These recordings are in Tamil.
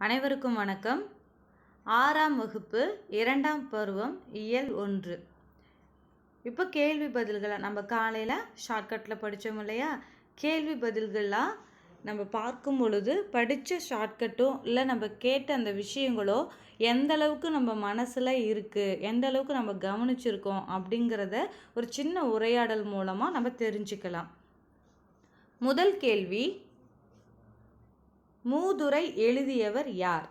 அனைவருக்கும் வணக்கம். 6ஆம் வகுப்பு 2ஆம் பருவம் இயல் 1. இப்போ கேள்வி பதில்களை நம்ம காலையில் ஷார்ட்கட்டில் படித்தோம் இல்லையா? கேள்வி பதில்கள்லாம் நம்ம பார்க்கும் பொழுது படித்த ஷார்ட்கட்டும் இல்லை நம்ம கேட்ட அந்த விஷயங்களோ எந்த அளவுக்கு நம்ம மனசில் இருக்குது, எந்த அளவுக்கு நம்ம கவனிச்சிருக்கோம் அப்படிங்கிறத ஒரு சின்ன உரையாடல் மூலமாக நம்ம தெரிஞ்சுக்கலாம். முதல் கேள்வி, மூதுரை எழுதியவர் யார்?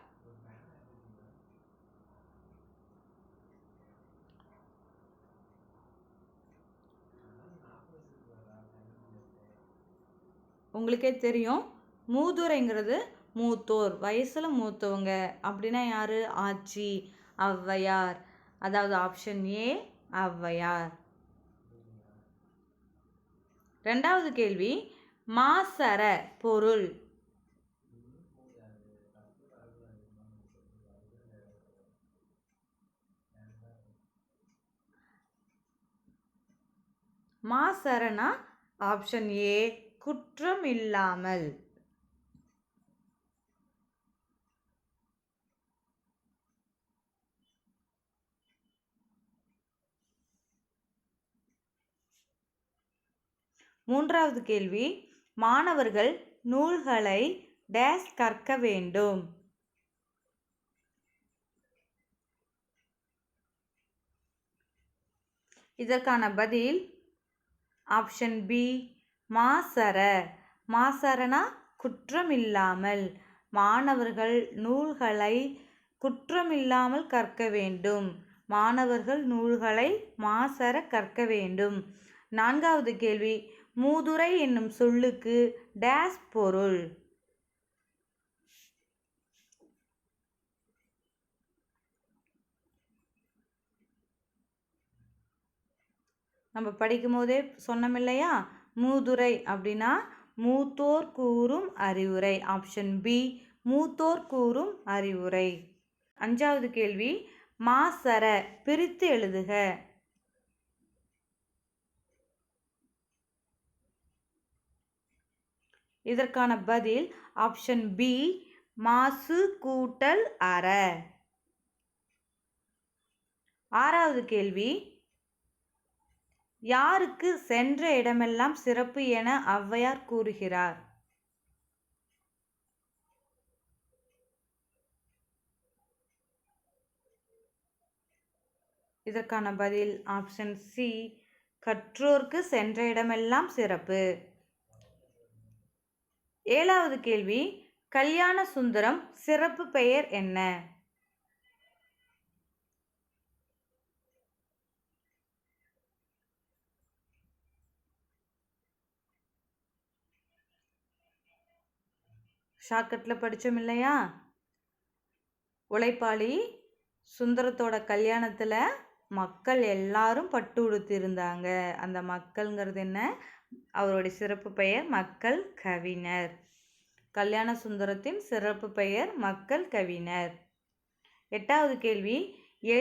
உங்களுக்கே தெரியும், மூதுரைங்கிறது மூத்தோர், வயசில் மூத்தவங்க அப்படின்னா யார்? ஆச்சி, ஔவையார். அதாவது ஆப்ஷன் ஏ ஔவையார். ரெண்டாவது கேள்வி, மாசற பொருள். மாசறனா ஆப்ஷன் ஏ குற்றம் இல்லாமல். மூன்றாவது கேள்வி, மாணவர்கள் நூல்களை டேஸ் கற்க வேண்டும். இதற்கான பதில் ஆப்ஷன் பி மாசற. மாசறனா குற்றமில்லாமல். மாணவர்கள் நூல்களை குற்றமில்லாமல் கற்க வேண்டும். மாணவர்கள் நூல்களை மாசற கற்க வேண்டும். நான்காவது கேள்வி, மூதுரை என்னும் சொல்லுக்கு டேஸ் பொருள். நம்ம படிக்கும் போதே சொன்னோம் இல்லையா? மூதுரை அப்படின்னா மூத்தோர் கூறும் அறிவுரை. ஆப்ஷன் பி மூத்தோர் கூறும் அறிவுரை. அஞ்சாவது கேள்வி, மாசற பிரித்து எழுதுக. இதற்கான பதில் ஆப்ஷன் பி மாசு கூட்டல் அற. ஆறாவது கேள்வி, யாருக்கு சென்ற இடமெல்லாம் சிறப்பு என ஔவையார் கூறுகிறார்? இதற்கான பதில் ஆப்ஷன் சி கற்றோர்க்கு சென்ற இடமெல்லாம் சிறப்பு. ஏழாவது கேள்வி, கல்யாண சுந்தரம் சிறப்பு பெயர் என்ன? ஷார்ட்கட்டில் படித்தோம் இல்லையா? உழைப்பாளி சுந்தரத்தோட கல்யாணத்தில் மக்கள் எல்லாரும் பட்டு உடுத்திருந்தாங்க. அந்த மக்கள்ங்கிறது என்ன? அவருடைய சிறப்பு பெயர் மக்கள் கவிஞர். கல்யாண சுந்தரத்தின் சிறப்பு பெயர் மக்கள் கவிஞர். எட்டாவது கேள்வி,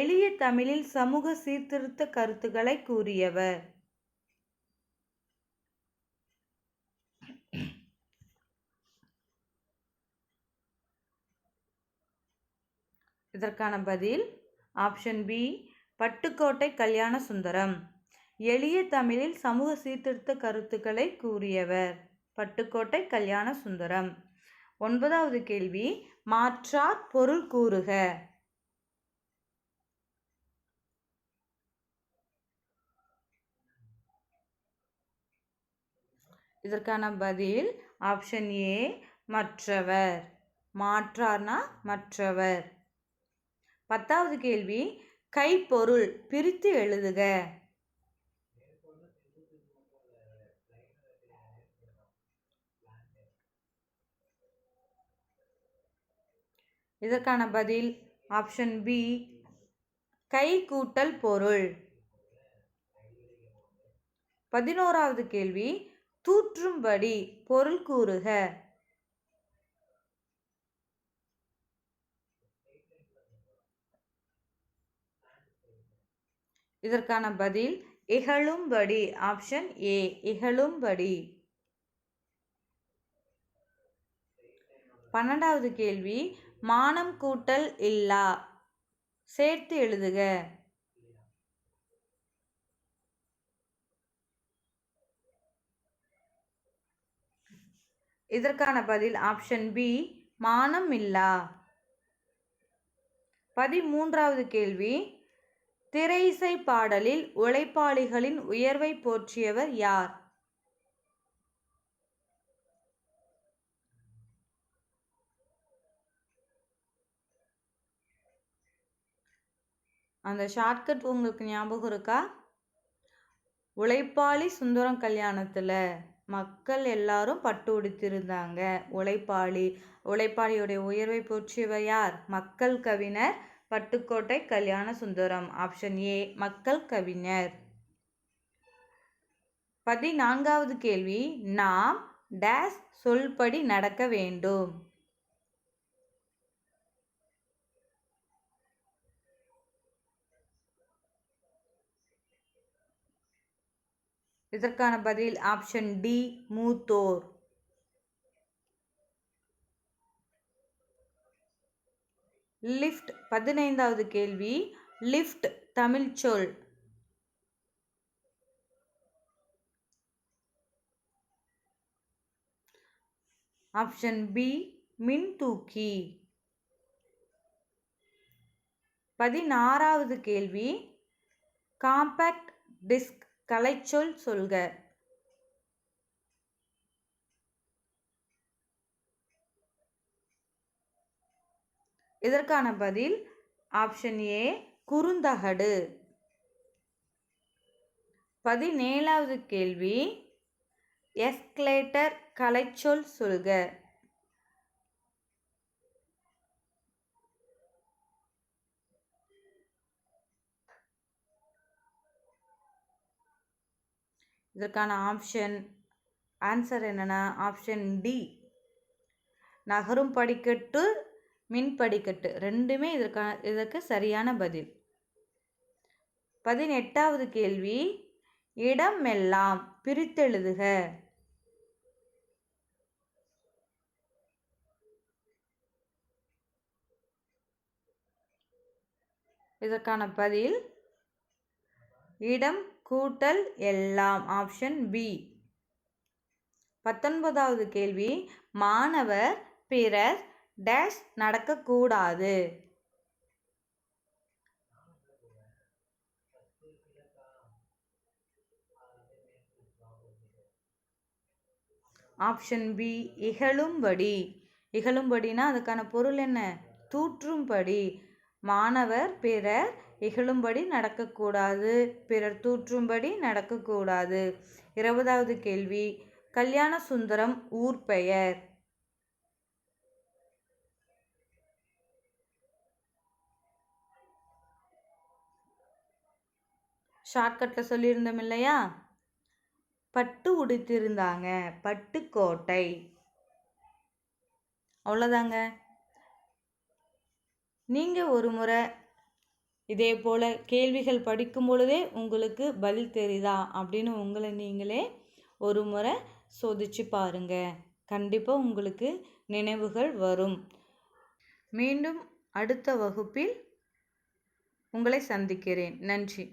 எளிய தமிழில் சமூக சீர்திருத்த கருத்துக்களை கூறியவர். இதற்கான பதில் ஆப்ஷன் பி பட்டுக்கோட்டை கல்யாண சுந்தரம். எளிய தமிழில் சமூக சீர்திருத்த கருத்துக்களை கூறியவர் பட்டுக்கோட்டை கல்யாண சுந்தரம். ஒன்பதாவது கேள்வி, மாற்றார் பொருள் கூறுக. இதற்கான பதில் ஆப்ஷன் ஏ மற்றவர். மாற்றார்னா மற்றவர். பத்தாவது கேள்வி, கைப்பொருள் பிரித்து எழுதுக. இதற்கான பதில் ஆப்ஷன் பி கை கூட்டல் பொருள். 11வது கேள்வி, தூற்றும்படி பொருள் கூறுக. இதற்கான பதில் இகழும்படி. Option A இகழும்படி. 12வது கேள்வி, மானம் கூட்டல் இல்லா சேர்த்து எழுதுக. இதற்கான பதில் ஆப்ஷன் பி, மானம் இல்லா. 13வது கேள்வி, திரை இசை பாடலில் உழைப்பாளிகளின் உயர்வை போற்றியவர் யார்? அந்த ஷார்ட்கட் உங்களுக்கு ஞாபகம் இருக்கா? உழைப்பாளி சுந்தரம் கல்யாணத்தில் மக்கள் எல்லாரும் பட்டு உடுத்திருந்தாங்க. உழைப்பாளியுடைய உயர்வை போற்றியவர் யார்? மக்கள் கவிஞர் பட்டுக்கோட்டை கல்யாண சுந்தரம். ஆப்ஷன் ஏ, மக்கள் கவிஞர். 14வது கேள்வி, நாம் டேஸ் சொல்படி நடக்க வேண்டும். இதற்கான பதில் ஆப்ஷன் டி, மூத்தோர். லிஃப்ட் 15வது கேள்வி, லிஃப்ட் தமிழ் சொல். Option B, மின்தூக்கி. 16வது கேள்வி, காம்பேக்ட் டிஸ்க் கலைச்சொல் சொல்க. இதற்கான பதில் ஆப்ஷன் ஏ, குறுந்தகடு. 17வது கேள்வி, எஸ்கலேட்டர் கலைச்சொல் சொல்க. இதற்கான ஆன்சர் என்னன்னா ஆப்ஷன் டி, நகரும் படிக்கட்டு மின் படிக்கட்டு ரெண்டுமே இதற்கு சரியான பதில். 18வது கேள்வி, இடம் எல்லாம் பிரித்தெழுதுக. இதற்கான பதில் இடம் கூட்டல் எல்லாம். Option B. 19வது கேள்வி, மாணவர் பிறர் டேஷ் நடக்கக்கூடாது. Option B, இகழும்படி. இகழும்படினா அதுக்கான பொருள் என்ன? தூற்றும்படி. மாணவர் பிறர் இகழும்படி நடக்கக்கூடாது, பிறர் தூற்றும்படி நடக்கக்கூடாது. 20வது கேள்வி, கல்யாண சுந்தரம் ஊர் பெயர். ஷார்ட்கட்ல சொல்லியிருந்தோம் இல்லையா? பட்டு உடுத்திருந்தாங்க, பட்டுக்கோட்டை. அவ்வளோதாங்க. நீங்கள் ஒரு முறை இதே போல் கேள்விகள் படிக்கும் பொழுதே உங்களுக்கு பதில் தெரியுதா அப்படின்னு உங்களை நீங்களே ஒரு முறை சோதிச்சு பாருங்க. கண்டிப்பாக உங்களுக்கு நினைவுகள் வரும். மீண்டும் அடுத்த வகுப்பில் உங்களை சந்திக்கிறேன். நன்றி.